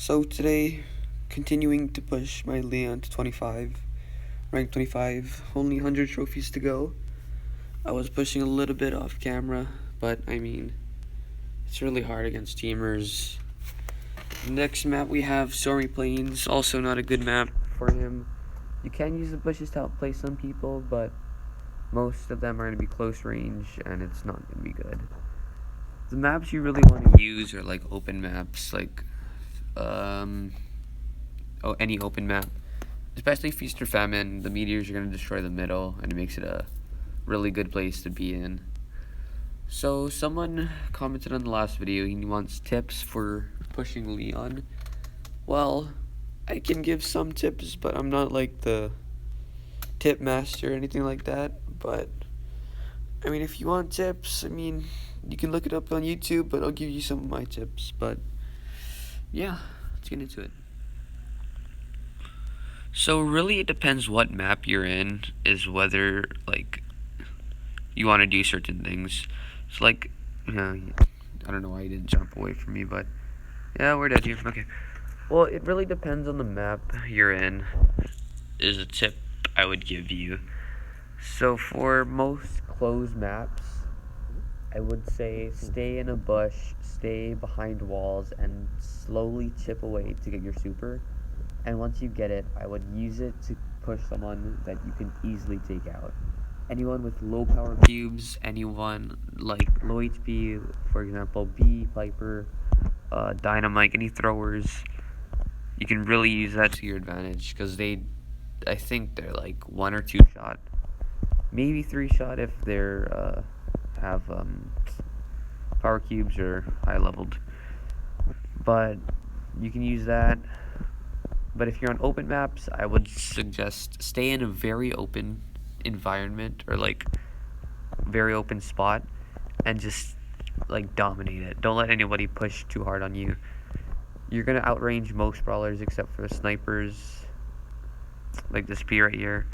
So today, continuing to push my Leon to 25, rank 25, only 100 trophies to go. I was pushing a little bit off camera, but I mean, it's really hard against teamers. Next map we have Soaring Plains, also not a good map for him. You can use the bushes to outplay some people, but most of them are going to be close range, and it's not going to be good. The maps you really want to use are like open maps, like any open map, especially Feast or Famine. The meteors are going to destroy the middle, and it makes it a really good place to be in. So someone commented on the last video, he wants tips for pushing Leon. Well, I can give some tips, but I'm not like the tip master or anything like that. But I mean, if you want tips, I mean, you can look it up on YouTube, but I'll give you some of my tips. But yeah, let's get into it. So really it depends what map you're in, is whether like you want to do certain things. So like, I don't know why you didn't jump away from me, but yeah, where did you? Okay. Well, it really depends on the map you're in, is a tip I would give you. So for most closed maps, I would say stay in a bush, stay behind walls, and slowly chip away to get your super. And once you get it, I would use it to push someone that you can easily take out. Anyone with low power cubes, anyone like low HP, for example, B, Piper, Dynamite, any throwers, you can really use that to your advantage, because I think they're like 1 or 2 shot, maybe 3 shot if they're have power cubes or high leveled. But you can use that. But if you're on open maps, I would suggest stay in a very open environment, or like very open spot, and just like dominate it. Don't let anybody push too hard on you. You're gonna outrange most brawlers except for the snipers, like this P right here.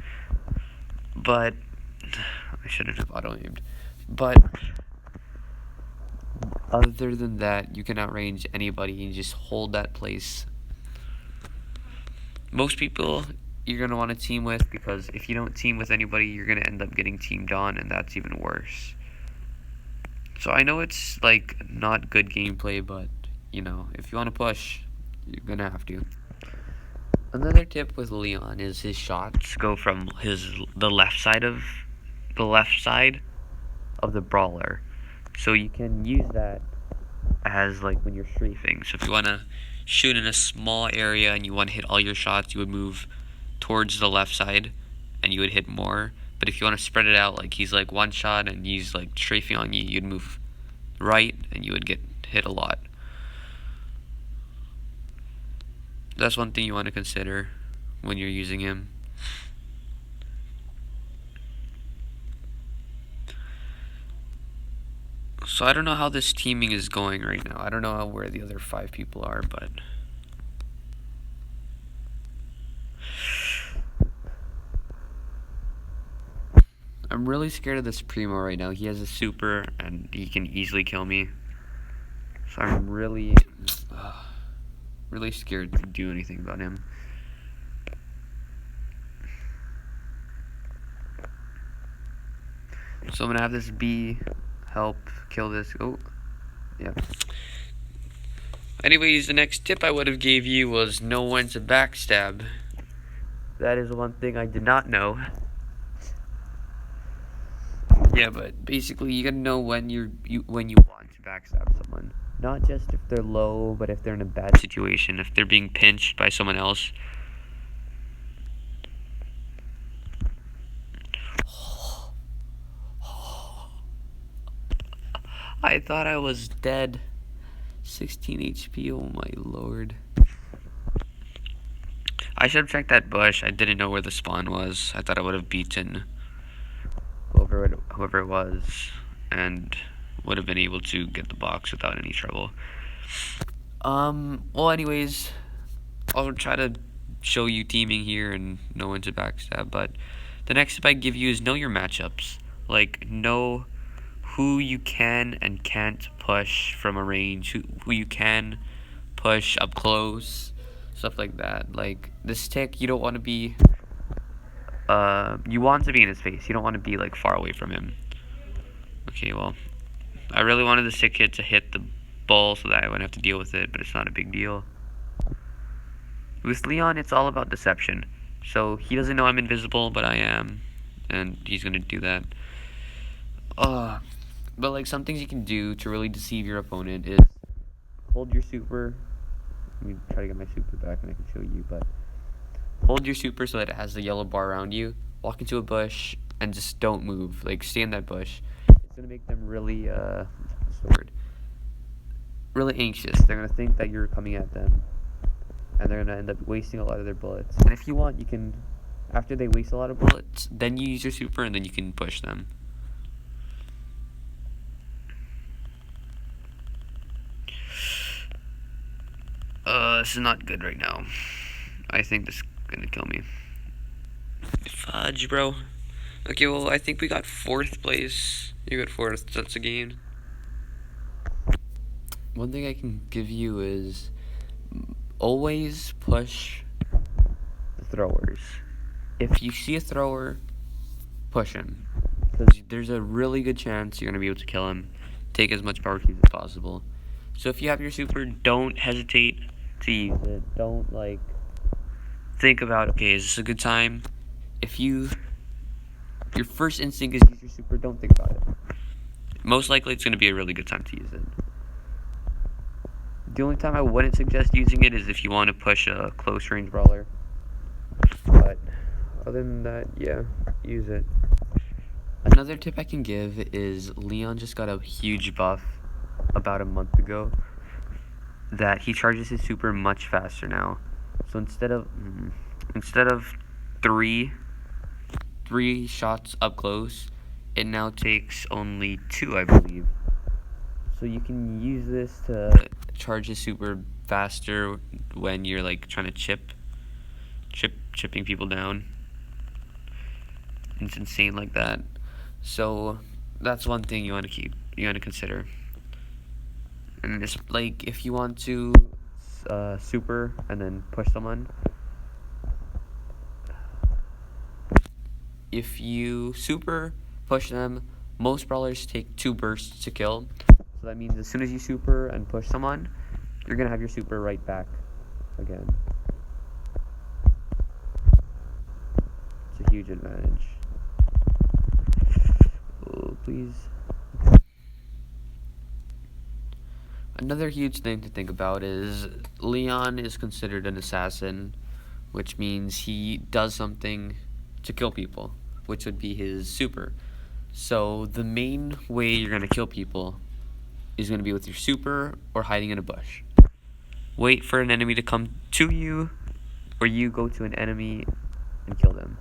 But I shouldn't have auto-aimed. But other than that, you can outrange anybody and just hold that place. Most people you're going to want to team with, because if you don't team with anybody, you're going to end up getting teamed on, and that's even worse. So I know it's like not good gameplay, but you know, if you want to push, you're going to have to. Another tip with Leon is his shots go from the left side of the brawler. So you can use that as like when you're strafing. So if you want to shoot in a small area and you want to hit all your shots, you would move towards the left side and you would hit more. But if you want to spread it out, like he's like one shot and he's like strafing on you, you'd move right and you would get hit a lot. That's one thing you want to consider when you're using him. So I don't know how this teaming is going right now. I don't know where the other 5 people are, but I'm really scared of this Primo right now. He has a super and he can easily kill me. So I'm really scared to do anything about him. So I'm gonna have this B help kill this. Oh, yeah. Anyways, the next tip I would have gave you was know when to backstab. That is one thing I did not know. Yeah, but basically you gotta know when you want to backstab someone. Not just if they're low, but if they're in a bad situation, if they're being pinched by someone else. I thought I was dead. 16 HP, oh my lord. I should have checked that bush. I didn't know where the spawn was. I thought I would have beaten whoever it was, and would have been able to get the box without any trouble. Well, anyways, I'll try to show you teaming here and know when to backstab, but the next tip I give you is know your matchups. Like, know who you can and can't push from a range, who you can push up close, stuff like that. Like this tick, you don't want to be. You want to be in his face. You don't want to be like far away from him. Okay, well, I really wanted the sick kid to hit the ball so that I wouldn't have to deal with it, but it's not a big deal. With Leon, it's all about deception. So he doesn't know I'm invisible, but I am, and he's gonna do that. But like some things you can do to really deceive your opponent is hold your super. Let me try to get my super back and I can show you, but hold your super so that it has the yellow bar around you. Walk into a bush and just don't move. Like stay in that bush. It's gonna make them really what's the word? Really anxious. They're gonna think that you're coming at them, and they're gonna end up wasting a lot of their bullets. And if you want, you can, after they waste a lot of bullets, then you use your super and then you can push them. This is not good right now. I think this is gonna kill me. Fudge, bro. Okay, well, I think we got 4th place. You got 4th. That's a gain. One thing I can give you is always push the throwers. If you see a thrower, push him. Because there's a really good chance you're going to be able to kill him. Take as much power cubes as possible. So if you have your super, don't hesitate to use it. Don't, like, think about, okay, is this a good time? If your first instinct is use your super, don't think about it. Most likely it's going to be a really good time to use it. The only time I wouldn't suggest using it is if you want to push a close range brawler. But other than that, yeah, use it. Another tip I can give is Leon just got a huge buff about a month ago that he charges his super much faster now. So instead of three shots up close, it now takes only 2, I believe. So you can use this to charge his super faster when you're like trying to chipping people down. It's insane like that. So that's one thing you want to consider. And it's like if you want to super and then push someone. If you super push them, most brawlers take 2 bursts to kill. So that means as soon as you super and push someone, you're going to have your super right back again. It's a huge advantage. Oh, please. Another huge thing to think about is Leon is considered an assassin, which means he does something to kill people, which would be his super. So the main way you're going to kill people is going to be with your super or hiding in a bush. Wait for an enemy to come to you, or you go to an enemy and kill them.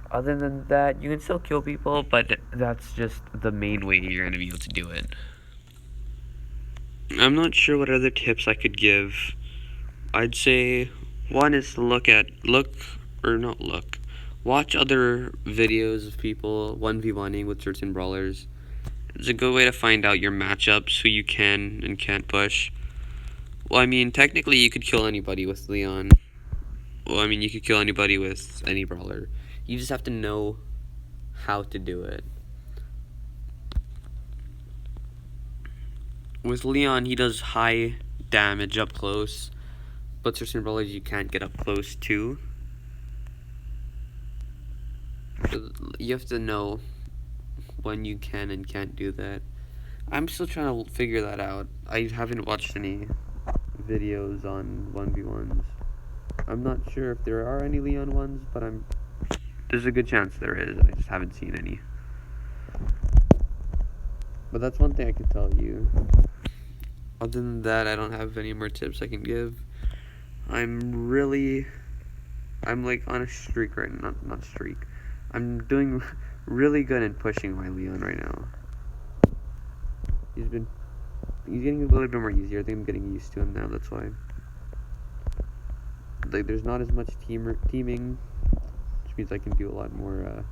Other than that, you can still kill people, but that's just the main way you're going to be able to do it. I'm not sure what other tips I could give. I'd say one is to watch other videos of people 1v1ing with certain brawlers. It's a good way to find out your matchups, who you can and can't push. Well, I mean, technically you could kill anybody with Leon. Well, I mean, you could kill anybody with any brawler. You just have to know how to do it. With Leon, he does high damage up close, but certain brawlers you can't get up close to. So you have to know when you can and can't do that. I'm still trying to figure that out. I haven't watched any videos on 1v1s. I'm not sure if there are any Leon ones, but there's a good chance there is, and I just haven't seen any. But that's one thing I can tell you. Other than that, I don't have any more tips I can give. I'm like on a streak right now. Not streak. I'm doing really good in pushing my Leon right now. He's getting a little bit more easier. I think I'm getting used to him now, that's why. Like, there's not as much teaming, which means I can do a lot more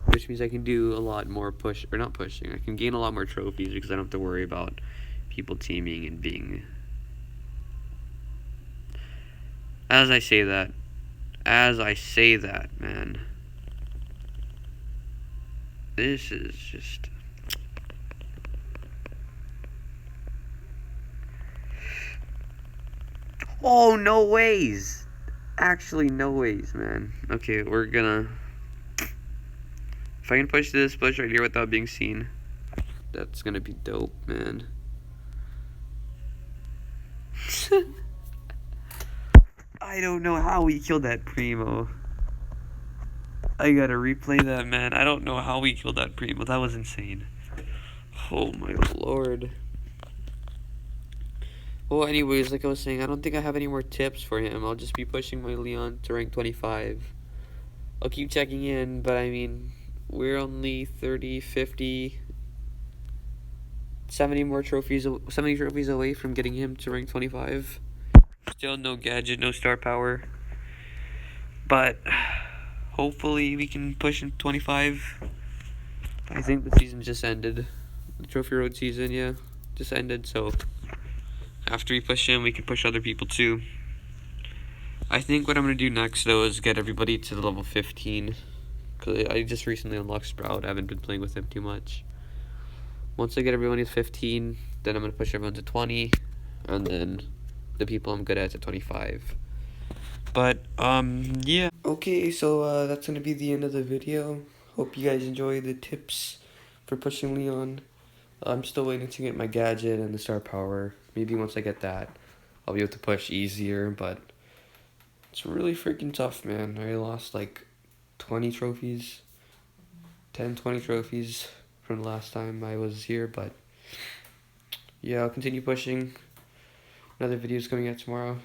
which means I can do a lot more not pushing. I can gain a lot more trophies because I don't have to worry about people teaming and being. As I say that, man, this is just. Oh, no ways! Actually, no ways, man. Okay, we're gonna. If I can push this push right here without being seen, that's gonna be dope, man. I don't know how we killed that Primo. I gotta replay that, man. I don't know how we killed that Primo. That was insane. Oh my lord. Well, anyways, like I was saying, I don't think I have any more tips for him. I'll just be pushing my Leon to rank 25. I'll keep checking in, but I mean, we're only 30, 50, 70 more trophies, 70 trophies away from getting him to rank 25. Still no gadget, no star power. But hopefully we can push in 25. I think the season just ended. The Trophy Road season, yeah, just ended, so after we push him, we can push other people too. I think what I'm going to do next, though, is get everybody to the level 15. Because I just recently unlocked Sprout. I haven't been playing with him too much. Once I get everybody to 15, then I'm going to push everyone to 20. And then the people I'm good at to 25. But, yeah. Okay, so that's going to be the end of the video. Hope you guys enjoy the tips for pushing Leon. I'm still waiting to get my gadget and the star power. Maybe once I get that, I'll be able to push easier, but it's really freaking tough, man. I lost like 20 trophies, 10, 20 trophies from the last time I was here, but yeah, I'll continue pushing. Another video is coming out tomorrow.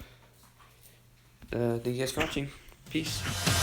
Thank you guys for watching. Peace.